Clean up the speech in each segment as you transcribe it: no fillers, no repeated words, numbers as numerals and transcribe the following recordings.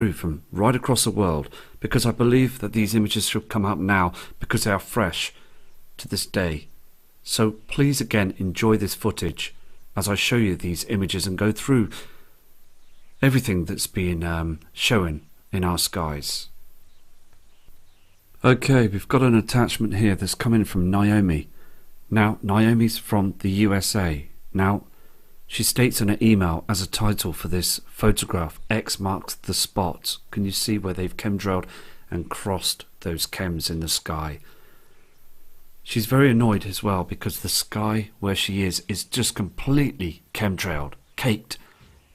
from right across the world, because I believe that these images should come out now because they are fresh to this day. So please again enjoy this footage as I show you these images and go through everything that's been shown in our skies. Okay, we've got an attachment here that's coming from Naomi. Now, Naomi's from the USA. Now, she states in her email as a title for this photograph, X marks the spot. Can you see where they've chemtrailed and crossed those chems in the sky? She's very annoyed as well because the sky where she is just completely chemtrailed, caked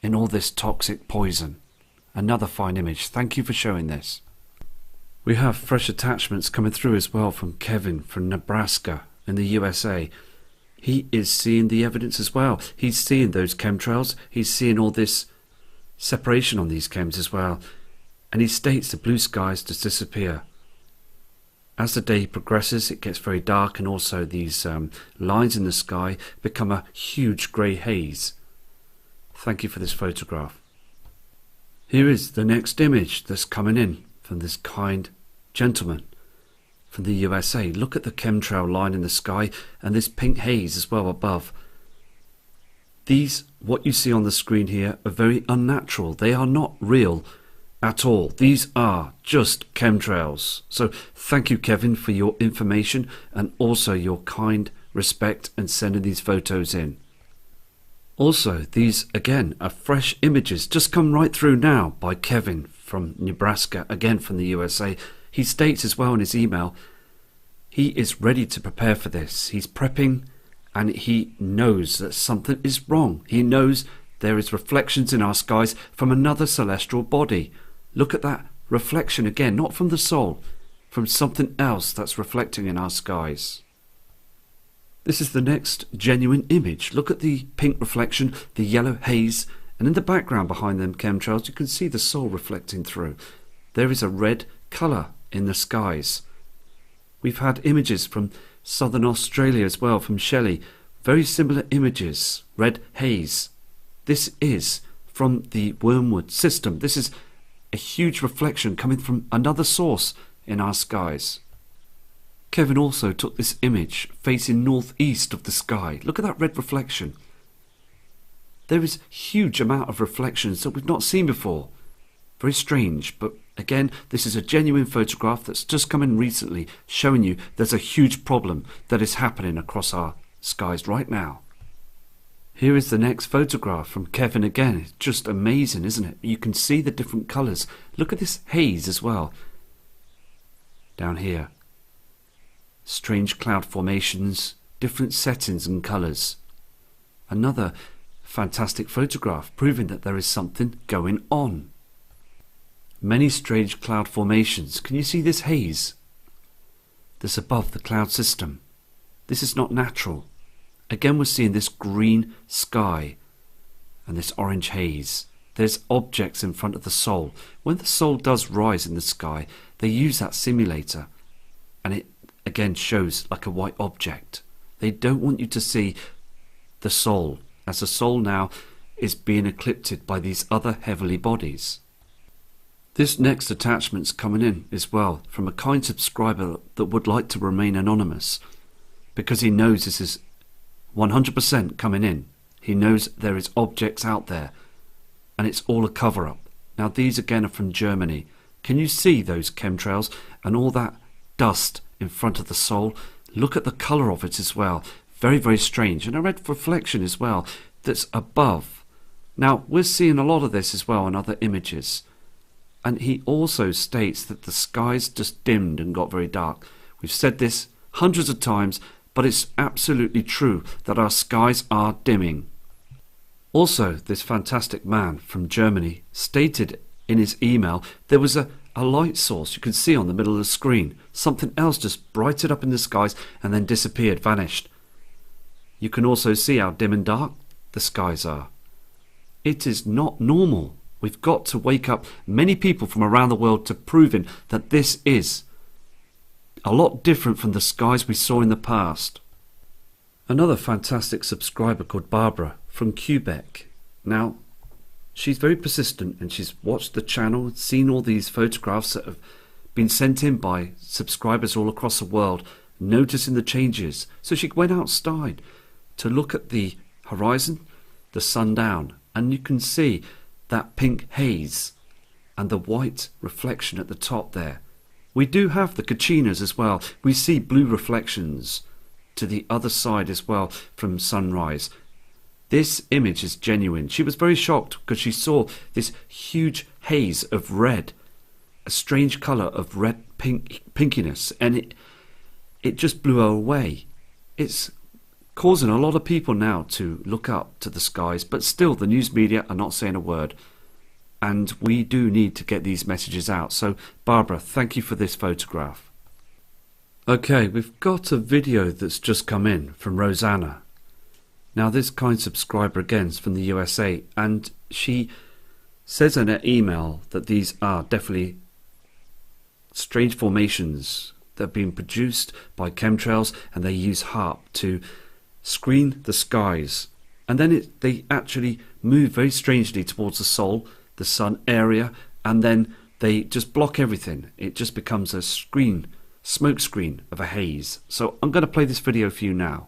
in all this toxic poison. Another fine image. Thank you for showing this. We have fresh attachments coming through as well from Kevin from Nebraska in the USA. He is seeing the evidence as well. He's seeing those chemtrails. He's seeing all this separation on these chems as well. And he states the blue skies just disappear. As the day progresses, it gets very dark, and also these lines in the sky become a huge grey haze. Thank you for this photograph. Here is the next image that's coming in from this kind gentleman from the USA. Look at the chemtrail line in the sky and this pink haze as well above. These, what you see on the screen here, are very unnatural. They are not real at all. These are just chemtrails. So thank you, Kevin, for your information and also your kind respect and sending these photos in. Also, these again are fresh images just come right through now by Kevin from Nebraska, again from the USA. He states as well in his email, he is ready to prepare for this. He's prepping and he knows that something is wrong. He knows there is reflections in our skies from another celestial body. Look at that reflection again, not from the soul, from something else that's reflecting in our skies. This is the next genuine image. Look at the pink reflection, the yellow haze, and in the background behind them chemtrails you can see the soul reflecting through. There is a red colour in the skies. We've had images from southern Australia as well, from Shelley. Very similar images, red haze. This is from the Wormwood system. This is a huge reflection coming from another source in our skies. Kevin also took this image facing northeast of the sky. Look at that red reflection. There is a huge amount of reflections that we've not seen before. Very strange, but again, this is a genuine photograph that's just come in recently, showing you there's a huge problem that is happening across our skies right now. Here is the next photograph from Kevin again. It's just amazing, isn't it? You can see the different colours. Look at this haze as well. Down here. Strange cloud formations, different settings and colours. Another fantastic photograph proving that there is something going on. Many strange cloud formations. Can you see this haze that's above the cloud system? This is not natural. Again, we're seeing this green sky and this orange haze. There's objects in front of the soul. When the soul does rise in the sky, they use that simulator and it again shows like a white object. They don't want you to see the soul, as the soul now is being eclipsed by these other heavenly bodies. This next attachment's coming in as well from a kind subscriber that would like to remain anonymous because he knows this is 100% coming in. He knows there is objects out there and it's all a cover-up. Now these again are from Germany. Can you see those chemtrails and all that dust in front of the soul? Look at the colour of it as well. Very, very strange. And a red reflection as well that's above. Now we're seeing a lot of this as well in other images. And he also states that the skies just dimmed and got very dark. We've said this hundreds of times, but it's absolutely true that our skies are dimming. Also, this fantastic man from Germany stated in his email there was a light source you could see on the middle of the screen. Something else just brightened up in the skies and then disappeared, vanished. You can also see how dim and dark the skies are. It is not normal. We've got to wake up many people from around the world to proving that this is a lot different from the skies we saw in the past. Another fantastic subscriber called Barbara from Quebec. Now, she's very persistent, and she's watched the channel, seen all these photographs that have been sent in by subscribers all across the world, noticing the changes. So she went outside to look at the horizon, the sundown, and you can see that pink haze and the white reflection at the top there. We do have the Kachinas as well. We see blue reflections to the other side as well from sunrise. This image is genuine. She was very shocked because she saw this huge haze of red, a strange colour of red pinkiness, and it just blew her away. It's causing a lot of people now to look up to the skies, but still the news media are not saying a word. And we do need to get these messages out. So Barbara, thank you for this photograph. Okay, we've got a video that's just come in from Rosanna. Now this kind subscriber again is from the USA, and she says in her email that these are definitely strange formations that have been produced by chemtrails, and they use HARP to screen the skies. And then they actually move very strangely towards the Sol, the sun area, and then they just block everything. It just becomes a smoke screen of a haze. So I'm going to play this video for you now.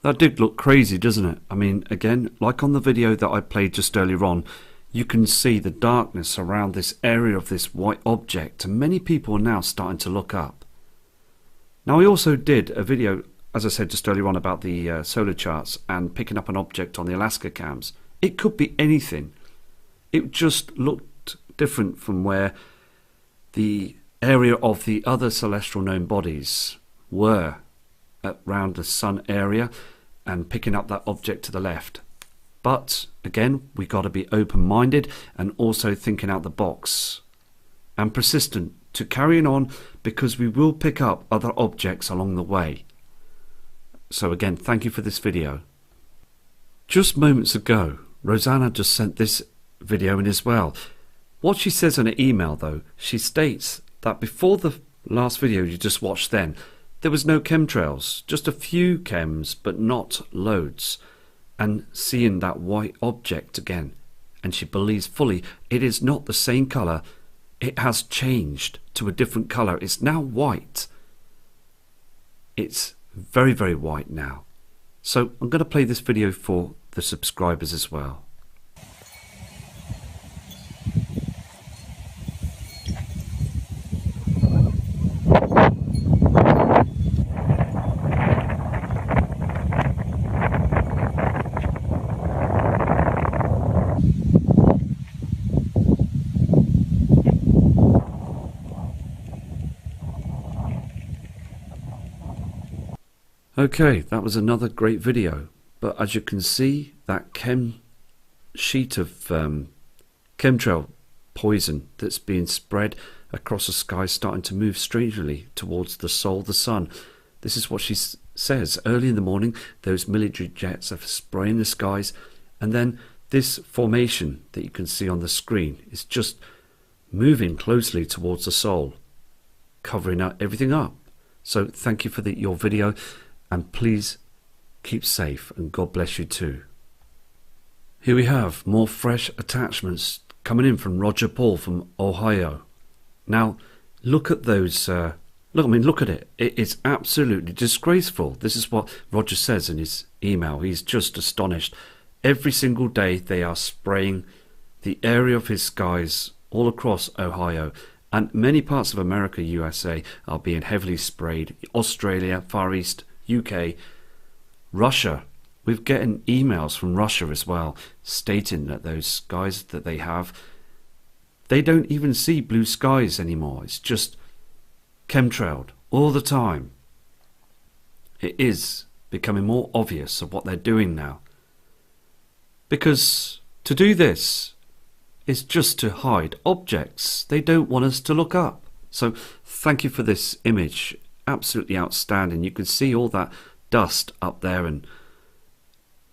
That did look crazy, doesn't it? I mean, again, like on the video that I played just earlier on, you can see the darkness around this area of this white object, and many people are now starting to look up. Now, I also did a video, as I said just earlier on, about the solar charts and picking up an object on the Alaska cams. It could be anything. It just looked different from where the area of the other celestial known bodies were around the sun area, and picking up that object to the left. But again, we got to be open-minded and also thinking out the box and persistent to carrying on, because we will pick up other objects along the way. So again, thank you for this video. Just moments ago, Rosanna just sent this video in as well. What she says in her email though, she states that before the last video you just watched then, there was no chemtrails, just a few chems, but not loads. And seeing that white object again, and she believes fully it is not the same colour, it has changed to a different colour. It's now white. It's very, very white now. So I'm going to play this video for the subscribers as well. Okay, that was another great video, but as you can see, that sheet of chemtrail poison that's being spread across the sky is starting to move strangely towards the Sol, the sun. This is what she says. Early in the morning, those military jets are spraying the skies, and then this formation that you can see on the screen is just moving closely towards the Sol, covering everything up. So thank you for your video. And please keep safe, and God bless you too. Here we have more fresh attachments coming in from Roger Paul from Ohio. Now, look at those. Look at it. It is absolutely disgraceful. This is what Roger says in his email. He's just astonished. Every single day they are spraying the area of his skies all across Ohio. And many parts of America, USA, are being heavily sprayed. Australia, Far East, UK, Russia. We're getting emails from Russia as well, stating that those skies that they have, they don't even see blue skies anymore. It's just chemtrailed all the time. It is becoming more obvious of what they're doing now. Because to do this is just to hide objects they don't want us to look up. So thank you for this image. Absolutely outstanding. You can see all that dust up there, and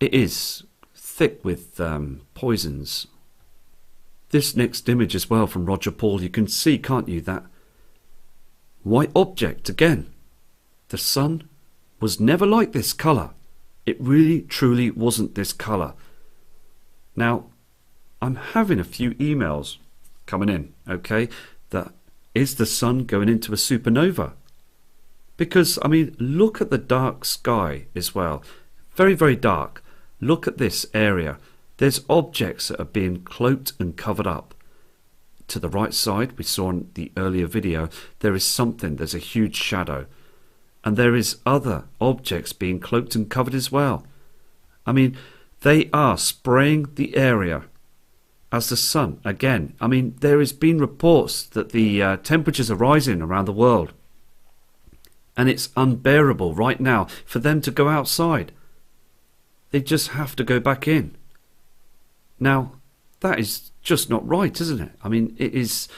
it is thick with poisons. This next image as well from Roger Paul, you can see, can't you, that white object again. The sun was never like this colour. It really truly wasn't this colour. Now, I'm having a few emails coming in, okay, that is the sun going into a supernova? Because, I mean, look at the dark sky as well. Very, very dark. Look at this area. There's objects that are being cloaked and covered up. To the right side, we saw in the earlier video, there is something, there's a huge shadow. And there is other objects being cloaked and covered as well. I mean, they are spraying the area as the sun. Again, I mean, there has been reports that the temperatures are rising around the world. And it's unbearable right now for them to go outside. They just have to go back in. Now, that is just not right, isn't it? I mean, it is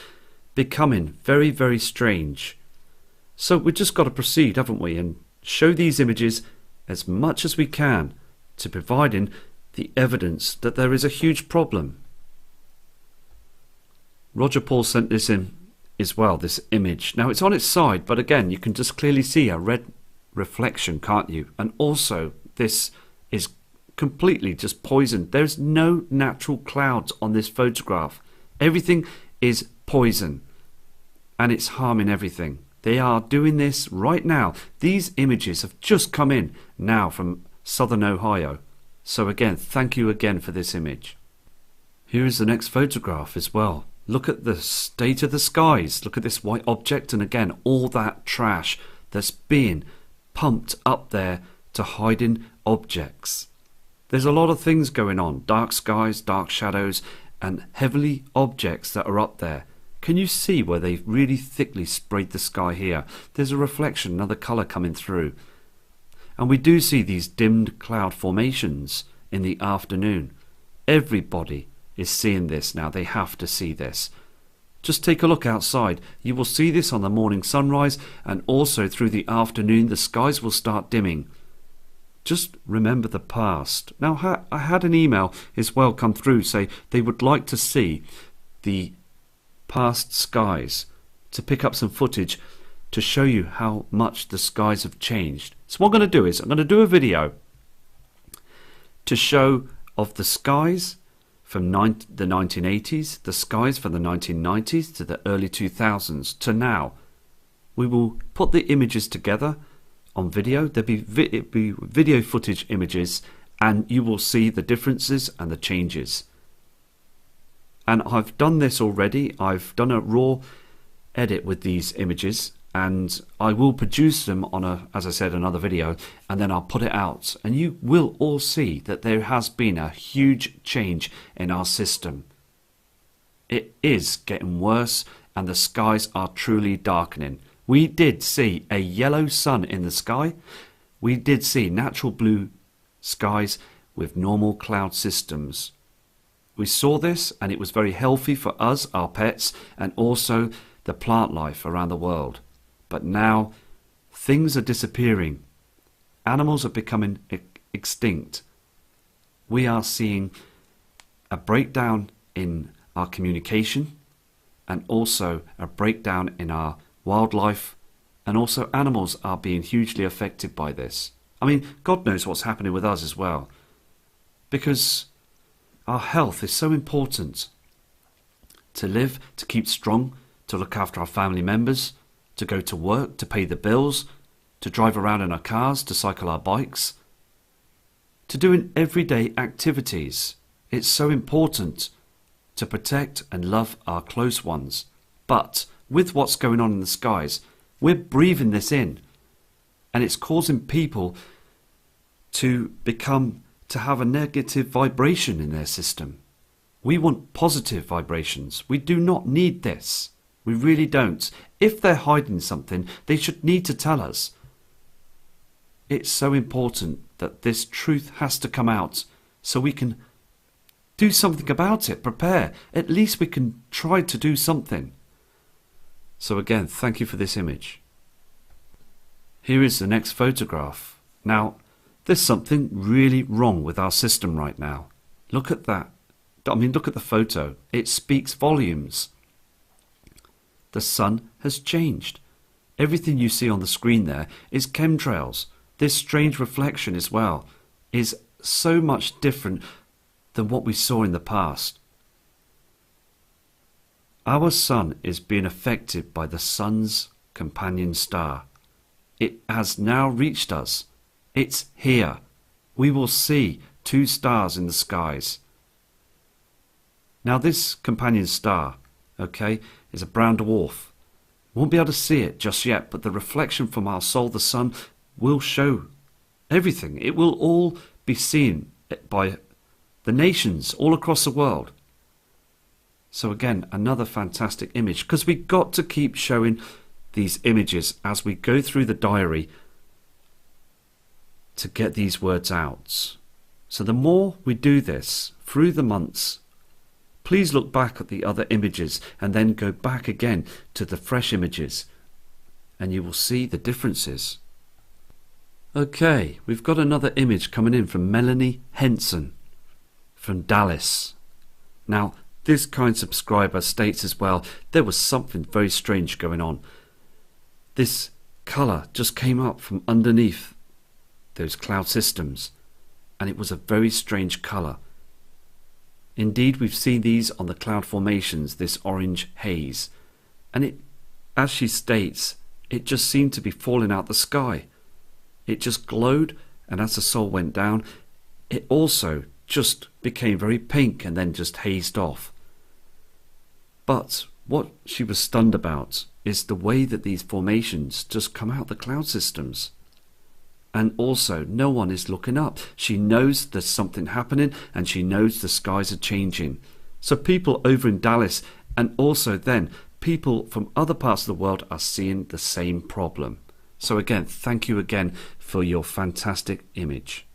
becoming very, very strange. So we've just got to proceed, haven't we, and show these images as much as we can to providing the evidence that there is a huge problem. Roger Paul sent this in as well, this image. Now it's on its side, but again, you can just clearly see a red reflection, can't you? And also, this is completely just poisoned. There's no natural clouds on this photograph. Everything is poison, and it's harming everything. They are doing this right now. These images have just come in now from southern Ohio. So again, thank you again for this image. Here is the next photograph as well. Look at the state of the skies. Look at this white object, and again, all that trash that's being pumped up there to hiding objects. There's a lot of things going on. Dark skies, dark shadows, and heavily objects that are up there. Can you see where they've really thickly sprayed the sky here? There's a reflection, another colour coming through. And we do see these dimmed cloud formations in the afternoon. Everybody is seeing this now. They have to see this. Just take a look outside. You will see this on the morning sunrise, and also through the afternoon the skies will start dimming. Just remember the past. Now, I had an email as well come through say they would like to see the past skies, to pick up some footage to show you how much the skies have changed. So what I'm going to do is I'm going to do a video to show of the skies from the 1980s, the skies from the 1990s to the early 2000s to now. We will put the images together on video. There'll be video footage images, and you will see the differences and the changes. And I've done this already. I've done a raw edit with these images, and I will produce them on as I said, another video, and then I'll put it out, and you will all see that there has been a huge change in our system. It is getting worse, and the skies are truly darkening. We did see a yellow sun in the sky. We did see natural blue skies with normal cloud systems. We saw this, and it was very healthy for us, our pets, and also the plant life around the world. But now things are disappearing. Animals are becoming extinct. We are seeing a breakdown in our communication, and also a breakdown in our wildlife, and also animals are being hugely affected by this. I mean, God knows what's happening with us as well, because our health is so important. To live, to keep strong, to look after our family members, to go to work, to pay the bills, to drive around in our cars, to cycle our bikes, to doing everyday activities. It's so important to protect and love our close ones. But with what's going on in the skies, we're breathing this in, and it's causing people to have a negative vibration in their system. We want positive vibrations. We do not need this. We really don't. If they're hiding something, they should need to tell us. It's so important that this truth has to come out so we can do something about it. Prepare. At least we can try to do something. So again, thank you for this image. Here is the next photograph. Now, there's something really wrong with our system right now. Look at that. I mean, look at the photo. It speaks volumes. The sun has changed. Everything you see on the screen there is chemtrails. This strange reflection as well is so much different than what we saw in the past. Our sun is being affected by the sun's companion star. It has now reached us. It's here. We will see 2 stars in the skies. Now this companion star, okay, is a brown dwarf. Won't be able to see it just yet, but the reflection from our soul, the sun, will show everything. It will all be seen by the nations all across the world. So again, another fantastic image, because we've got to keep showing these images as we go through the diary to get these words out. So the more we do this through the months, please look back at the other images and then go back again to the fresh images and you will see the differences. Okay, we've got another image coming in from Melanie Henson from Dallas. Now, this kind subscriber states as well, there was something very strange going on. This colour just came up from underneath those cloud systems, and it was a very strange colour. Indeed, we've seen these on the cloud formations, this orange haze, and it, as she states, it just seemed to be falling out the sky. It just glowed, and as the soul went down, it also just became very pink and then just hazed off. But what she was stunned about is the way that these formations just come out the cloud systems. And also, no one is looking up. She knows there's something happening and she knows the skies are changing. So people over in Dallas and also then people from other parts of the world are seeing the same problem. So again, thank you again for your fantastic image.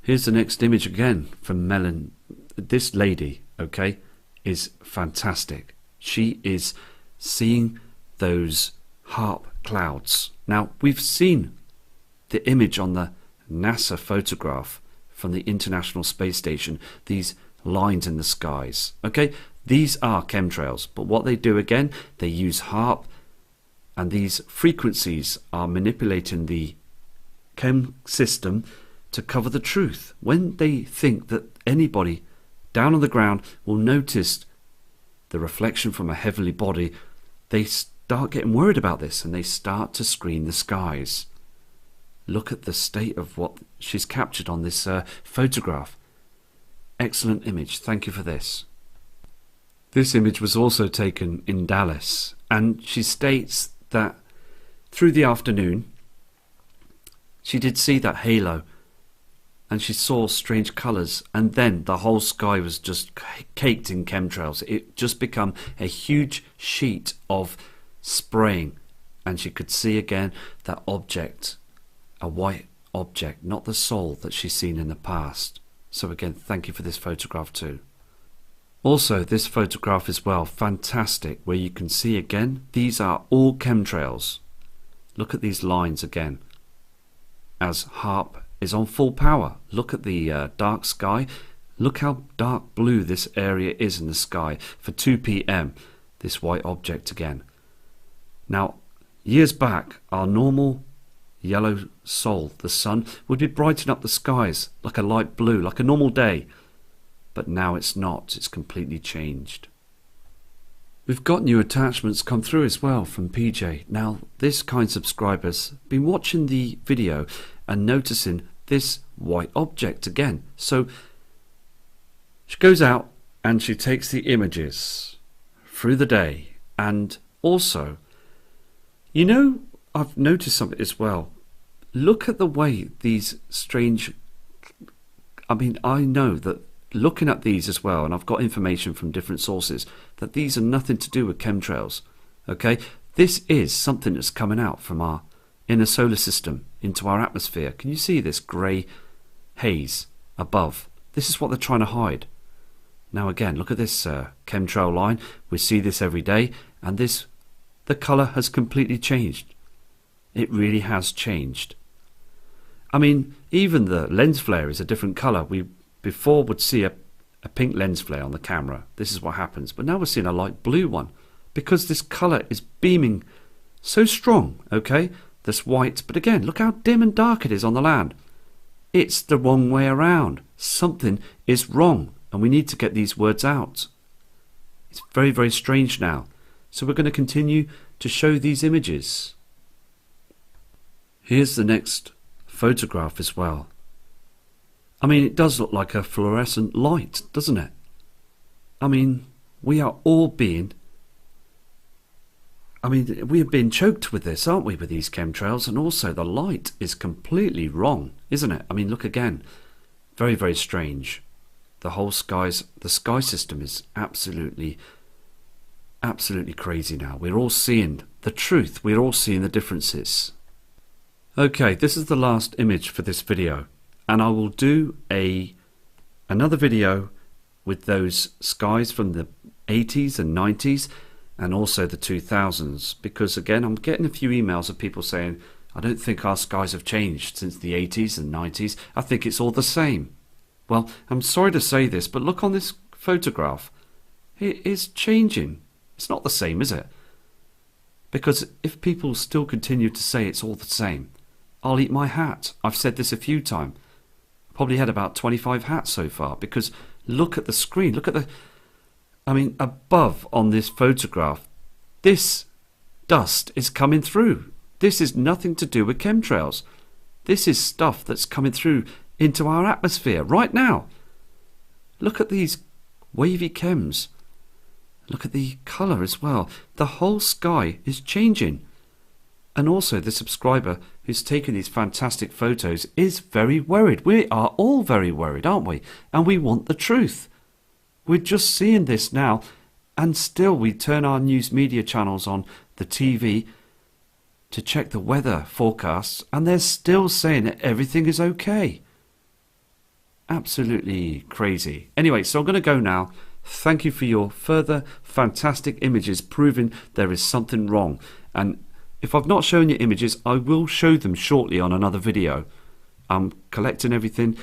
Here's the next image again from Melon. This lady, okay, is fantastic. She is seeing those HARP clouds. Now, we've seen the image on the NASA photograph from the International Space Station, these lines in the skies. Okay, these are chemtrails, but what they do again, they use HARP, and these frequencies are manipulating the chem system to cover the truth. When they think that anybody down on the ground will notice the reflection from a heavenly body, they start getting worried about this and they start to screen the skies. Look at the state of what she's captured on this photograph. Excellent image. Thank you for this. This image was also taken in Dallas, and she states that through the afternoon she did see that halo and she saw strange colours, and then the whole sky was just caked in chemtrails. It just become a huge sheet of spraying, and she could see again that object, a white object, not the soul that she's seen in the past. So again, thank you for this photograph too. Also, this photograph as well, fantastic, where you can see again, these are all chemtrails. Look at these lines again, as HARP is on full power. Look at the dark sky. Look how dark blue this area is in the sky for 2 p.m. This white object again. Now, years back, our normal yellow soul, the sun, would be brightening up the skies like a light blue, like a normal day. But now it's not. It's completely changed. We've got new attachments come through as well from PJ. Now, this kind subscriber's been watching the video and noticing this white object again. So she goes out and she takes the images through the day. And also, you know, I've noticed something as well. Look at the way these strange, I mean, I know that looking at these as well, and I've got information from different sources, that these are nothing to do with chemtrails. Okay, this is something that's coming out from our inner solar system into our atmosphere. Can you see this grey haze above? This is what they're trying to hide. Now again, look at this chemtrail line. We see this every day, and the colour has completely changed. It really has changed. I mean, even the lens flare is a different colour. We before would see a pink lens flare on the camera. This is what happens. But now we're seeing a light blue one because this colour is beaming so strong, okay? This white, but again, look how dim and dark it is on the land. It's the wrong way around. Something is wrong, and we need to get these words out. It's very, very strange now. So we're going to continue to show these images. Here's the next photograph as well. I mean, it does look like a fluorescent light, doesn't it? I mean, we are being choked with this, aren't we, with these chemtrails? And also the light is completely wrong, isn't it? I mean, look again. Very, very strange. The sky system is absolutely crazy now. We're all seeing the truth. We're all seeing the differences. Okay, this is the last image for this video. And I will do another video with those skies from the 80s and 90s and also the 2000s, because again I'm getting a few emails of people saying I don't think our skies have changed since the 80s and 90s. I think it's all the same. Well, I'm sorry to say this, but look on this photograph. It is changing. It's not the same, is it? Because if people still continue to say it's all the same, I'll eat my hat. I've said this a few times. Probably had about 25 hats so far, because look at the screen. Look at above on this photograph, this dust is coming through. This is nothing to do with chemtrails. This is stuff that's coming through into our atmosphere right now. Look at these wavy chems. Look at the colour as well. The whole sky is changing. And also the subscriber who's taken these fantastic photos is very worried. We are all very worried, aren't we? And we want the truth. We're just seeing this now, and still we turn our news media channels on the TV to check the weather forecasts, and they're still saying that everything is okay. Absolutely crazy. Anyway, so I'm going to go now. Thank you for your further fantastic images proving there is something wrong. And if I've not shown you images, I will show them shortly on another video. I'm collecting everything